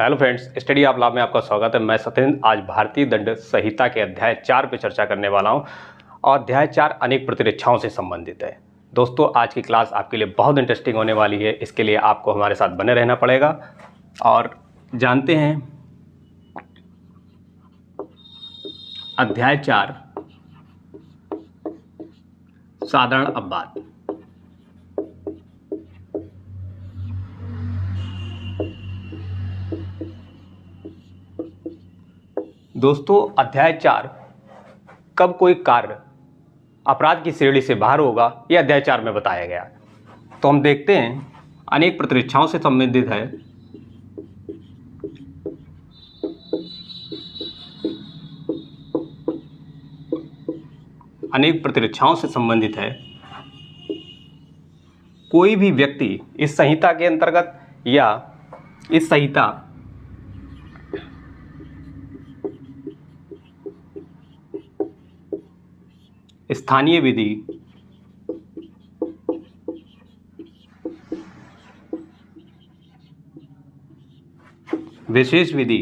Hello friends, study of law में आपका स्वागत है। मैं सत्येंद्र आज भारतीय दंड संहिता के अध्याय 4 पे चर्चा करने वाला हूं और अध्याय 4 अनेक प्रतिरक्षाओं से संबंधित है। दोस्तों, आज की क्लास आपके लिए बहुत इंटरेस्टिंग होने वाली है। इसके लिए आपको हमारे साथ बने रहना पड़ेगा और जानते हैं अध्याय 4 साधारण अपवाद। दोस्तों, अध्याय 4 कब कोई कार्य अपराध की श्रेणी से बाहर होगा, यह अध्याय 4 में बताया गया है। तो हम देखते हैं अनेक प्रतिरक्षाओं से संबंधित है। अनेक प्रतिरक्षाओं से संबंधित है। कोई भी व्यक्ति इस संहिता के अंतर्गत या इस संहिता स्थानीय विधि, विशेष विधि,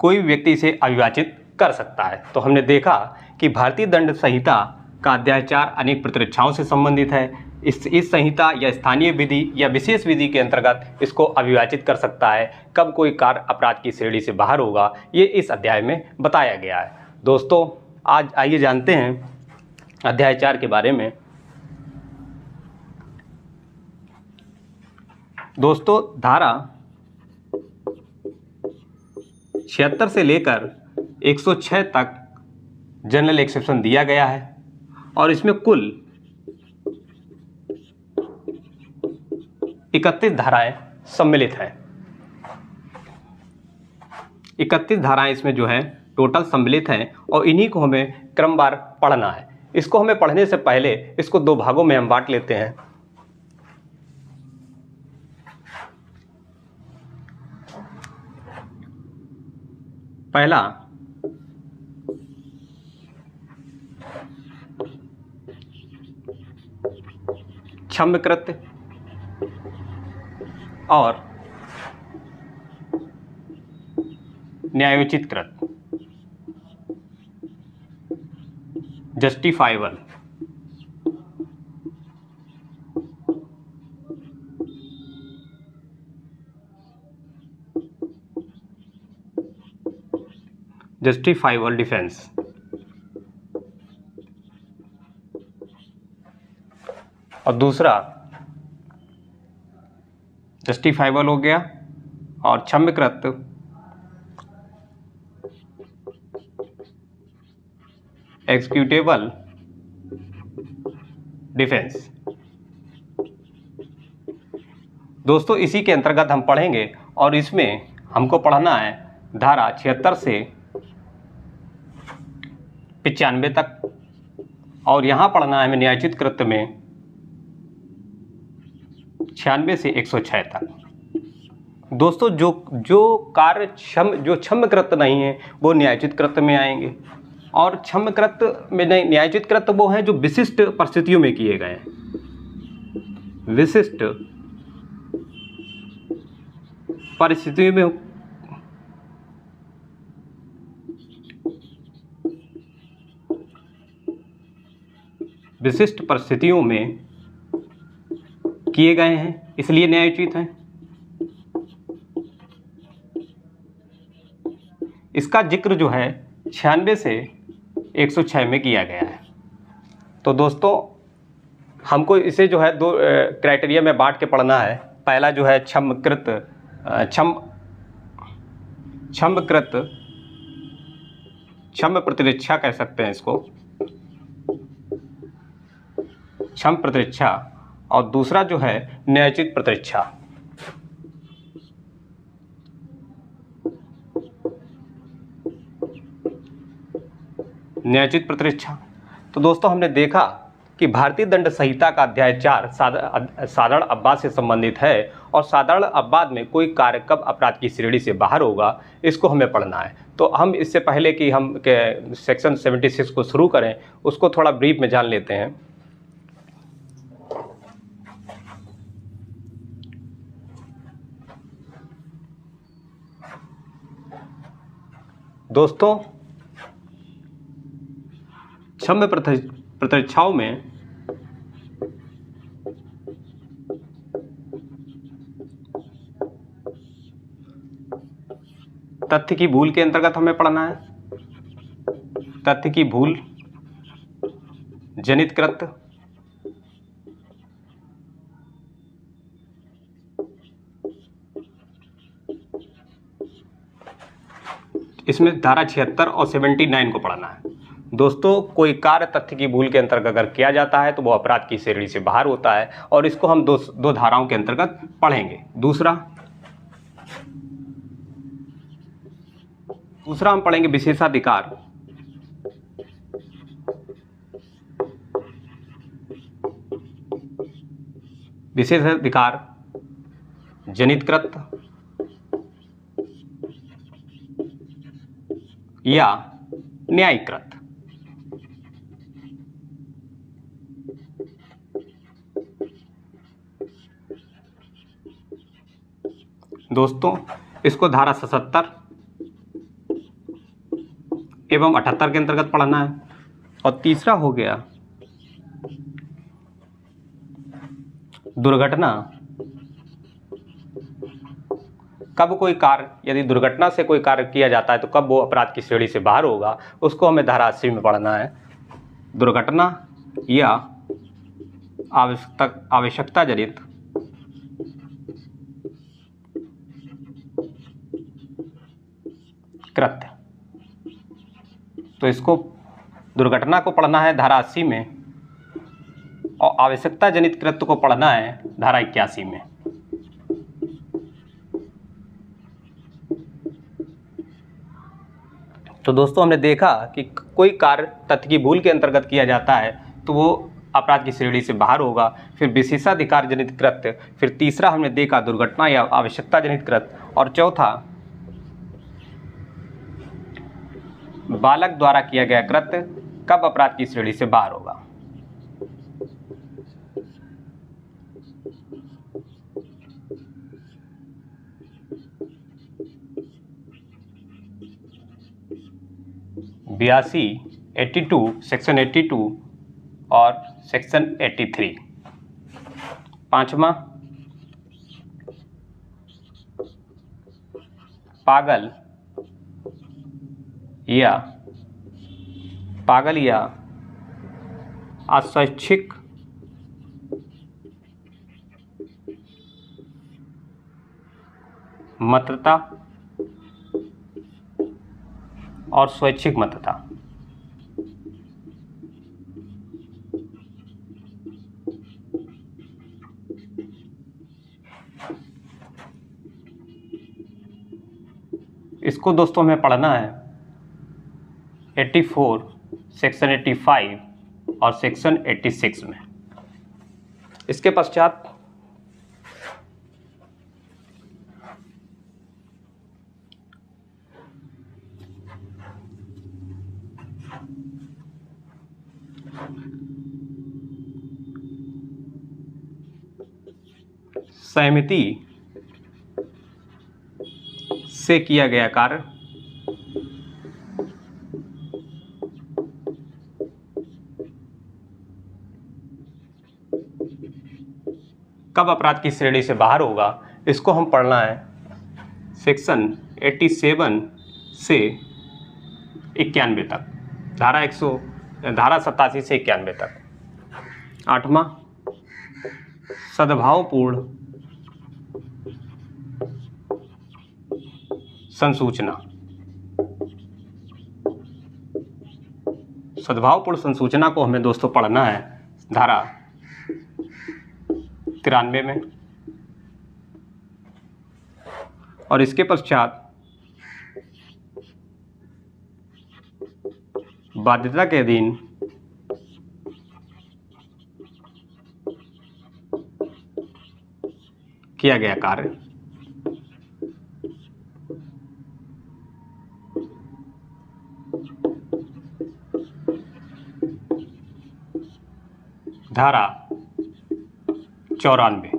कोई भी व्यक्ति इसे अविभाजित कर सकता है। तो हमने देखा कि भारतीय दंड संहिता का अध्याय 4 अनेक प्रतिरक्षाओं से संबंधित है। इस संहिता या स्थानीय विधि या विशेष विधि के अंतर्गत इसको अविभाजित कर सकता है। कब कोई कार्य अपराध की श्रेणी से बाहर होगा, ये इस अध्याय में बताया गया है। दोस्तों, आज आइए जानते हैं अध्याय 4 के बारे में। दोस्तों, धारा 76 से लेकर 106 तक जनरल एक्सेप्शन दिया गया है और इसमें कुल 31 धाराएं सम्मिलित हैं। 31 धाराएं इसमें जो है टोटल सम्मिलित हैं और इन्हीं को हमें क्रमवार पढ़ना है। इसको हमें पढ़ने से पहले इसको दो भागों में हम बांट लेते हैं। पहला क्षम्यकृत और न्यायोचित कृत, जस्टिफाइबल। Justifiable defence. और दूसरा जस्टिफाइबल हो गया और क्षम्यकृत एग्जीक्यूटेबल डिफेंस। दोस्तों, इसी के अंतर्गत हम पढ़ेंगे और इसमें हमको पढ़ना है धारा 76 से 95 तक और यहाँ पढ़ना है हमें न्यायोचित कृत्य में 96 से 106 तक। दोस्तों, जो कार्य क्षम्यकृत नहीं है वो न्यायोचित कृत्य में आएंगे और क्षम्यकृत में नहीं, न्यायोचित कृत्य वो है जो विशिष्ट परिस्थितियों में किए गए हैं। विशिष्ट परिस्थितियों में किए गए हैं, इसलिए न्यायोचित हैं। इसका जिक्र जो है 96 से 106 में किया गया है। तो दोस्तों, हमको इसे जो है दो क्राइटेरिया में बांट के पढ़ना है। पहला जो है क्षम्यकृत, क्षम्य प्रतिरक्षा कह सकते हैं इसको, क्षम्य प्रतिरक्षा। और दूसरा जो है न्यायोचित प्रतिरक्षा। न्यायोचित प्रतिरक्षा। तो दोस्तों, हमने देखा कि भारतीय दंड संहिता का अध्याय 4 साधारण अपवाद से संबंधित है और साधारण अपवाद में कोई कार्य कब अपराध की श्रेणी से बाहर होगा, इसको हमें पढ़ना है। तो हम इससे पहले कि हम सेक्शन 76 को शुरू करें, उसको थोड़ा ब्रीफ में जान लेते हैं। दोस्तों, क्षम्य प्रतिरक्षाओं में तथ्य की भूल के अंतर्गत हमें पढ़ना है तथ्य की भूल जनित कृत्य, इसमें धारा 76 और 79 को पढ़ना है। दोस्तों, कोई कार्य तथ्य की भूल के अंतर्गत अगर किया जाता है तो वो अपराध की श्रेणी से बाहर होता है, और इसको हम दो धाराओं के अंतर्गत पढ़ेंगे। दूसरा हम पढ़ेंगे विशेषाधिकार। विशेषाधिकार जनित कृत्य या न्यायिक कृत्य। दोस्तों, इसको धारा 77 एवं 78 के अंतर्गत पढ़ना है। और तीसरा हो गया दुर्घटना। कब कोई कार्य, यदि दुर्घटना से कोई कार्य किया जाता है तो कब वो अपराध की श्रेणी से बाहर होगा, उसको हमें धारा 80 में पढ़ना है। दुर्घटना या आवश्यकता जनित कृत्य। तो इसको दुर्घटना को पढ़ना है धारा 80 में, और आवश्यकता जनित कृत्य को पढ़ना है धारा 81 में। तो दोस्तों, हमने देखा कि कोई कार्य तथ्य की भूल के अंतर्गत किया जाता है तो वो अपराध की श्रेणी से बाहर होगा। फिर विशेषाधिकार जनित कृत्य, फिर तीसरा हमने देखा दुर्घटना या आवश्यकता जनित कृत्य, और चौथा बालक द्वारा किया गया कृत्य कब अपराध की श्रेणी से बाहर होगा। बयासी 82 सेक्शन 82 और सेक्शन 83। पांचवा पागल या अस्वैच्छिक मतता और स्वैच्छिक मतता। इसको दोस्तों हमें पढ़ना है 84 सेक्शन 85 और सेक्शन 86 में। इसके पश्चात सहमति से किया गया कार्य कब अपराध की श्रेणी से बाहर होगा, इसको हम पढ़ना है सेक्शन 87 से 91 तक, धारा 87 से 91 तक। आठवां सद्भावपूर्ण संसूचना। सद्भावपूर्ण संसूचना को हमें दोस्तों पढ़ना है धारा 93 में। और इसके पश्चात बाध्यता के अधीन किया गया कार्य धारा 94।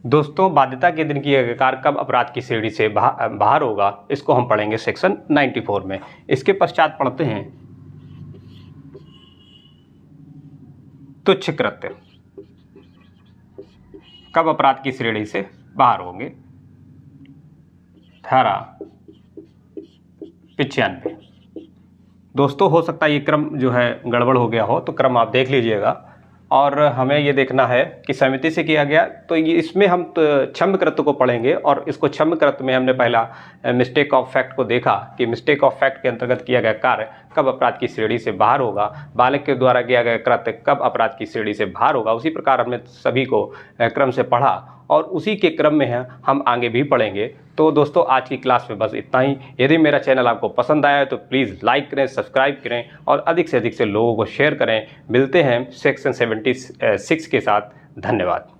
दोस्तों, बाध्यता के दिन किया गया कार्य कब अपराध की श्रेणी से बाहर होगा, इसको हम पढ़ेंगे सेक्शन 94 में। इसके पश्चात पढ़ते हैं तुच्छ कृत्य कब अपराध की श्रेणी से बाहर होंगे, धारा 95। दोस्तों, हो सकता है ये क्रम जो है गड़बड़ हो गया हो, तो क्रम आप देख लीजिएगा। और हमें ये देखना है कि समिति से किया गया, तो ये इसमें हम क्षम्य कृत्य को पढ़ेंगे। और इसको क्षम्य कृत्य में हमने पहला मिस्टेक ऑफ फैक्ट को देखा कि मिस्टेक ऑफ फैक्ट के अंतर्गत किया गया कार्य कब अपराध की श्रेणी से बाहर होगा, बालक के द्वारा किया गया कृत्य कब अपराध की श्रेणी से बाहर होगा। उसी प्रकार हमने सभी को क्रम से पढ़ा और उसी के क्रम में हम आगे भी पढ़ेंगे। तो दोस्तों, आज की क्लास में बस इतना ही। यदि मेरा चैनल आपको पसंद आया है तो प्लीज़ लाइक करें, सब्सक्राइब करें और अधिक से लोगों को शेयर करें। मिलते हैं सेक्शन 76 के साथ। धन्यवाद।